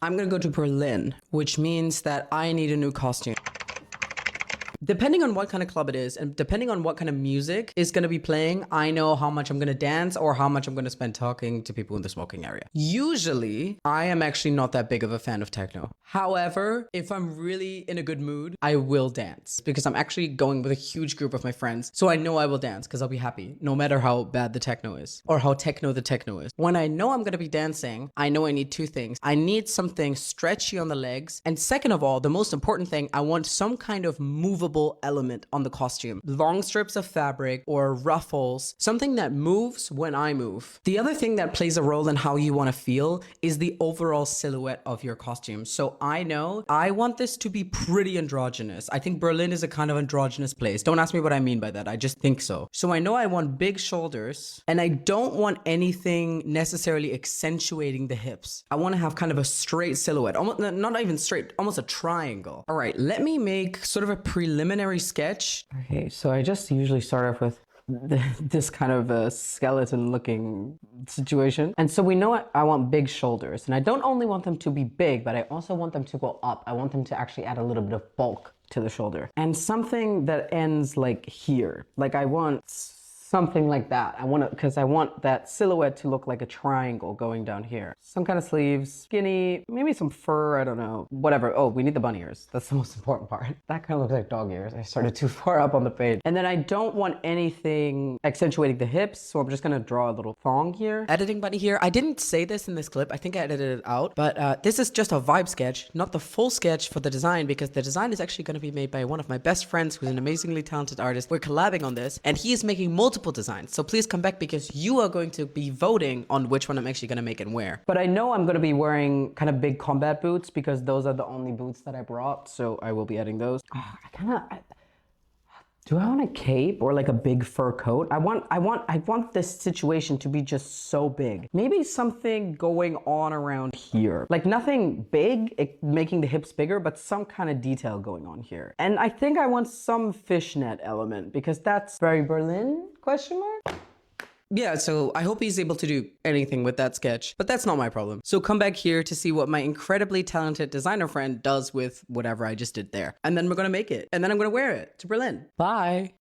I'm gonna go to Berlin, which means that I need a new costume. Depending on what kind of club it is and depending on what kind of music is going to be playing, I know how much I'm going to dance or how much I'm going to spend talking to people in the smoking area. Usually, I am actually not that big of a fan of techno. However, if I'm really in a good mood, I will dance because I'm actually going with a huge group of my friends. So I know I will dance because I'll be happy no matter how bad the techno is or how techno the techno is. When I know I'm going to be dancing, I know I need two things. I need something stretchy on the legs. And second of all, the most important thing, I want some kind of movable element on the costume. Long strips of fabric or ruffles, something that moves when I move. The other thing that plays a role in how you want to feel is the overall silhouette of your costume. So I know I want this to be pretty androgynous. I think Berlin is a kind of androgynous place. Don't ask me what I mean by that. I just think so. So I know I want big shoulders and I don't want anything necessarily accentuating the hips. I want to have kind of a straight silhouette, almost not even straight, almost a triangle. All right, let me make sort of a preliminary sketch. Okay, so I just usually start off with this kind of a skeleton looking situation. And so we know I want big shoulders, and I don't only want them to be big, but I also want them to go up. I want them to actually add a little bit of bulk to the shoulder and something that ends like here. Like I want something like that. I want to, because I want that silhouette to look like a triangle going down here. Some kind of sleeves, skinny, maybe some fur, I don't know, whatever. Oh, we need the bunny ears. That's the most important part. That kind of looks like dog ears. I started too far up on the page. And then I don't want anything accentuating the hips, so I'm just gonna draw a little thong here. Editing buddy here. I didn't say this in this clip. I think I edited it out, but this is just a vibe sketch, not the full sketch for the design, because the design is actually gonna be made by one of my best friends who's an amazingly talented artist. We're collabing on this, and he is making multiple designs. So please come back because you are going to be voting on which one I'm actually going to make and wear. But I know I'm going to be wearing kind of big combat boots because those are the only boots that I brought. So I will be adding those. Do I want a cape or like a big fur coat? I want this situation to be just so big. Maybe something going on around here. Like nothing big, making the hips bigger, but some kind of detail going on here. And I think I want some fishnet element because that's very Berlin, question mark? Yeah, so I hope he's able to do anything with that sketch, but that's not my problem. So come back here to see what my incredibly talented designer friend does with whatever I just did there. And then we're gonna make it. And then I'm gonna wear it to Berlin. Bye.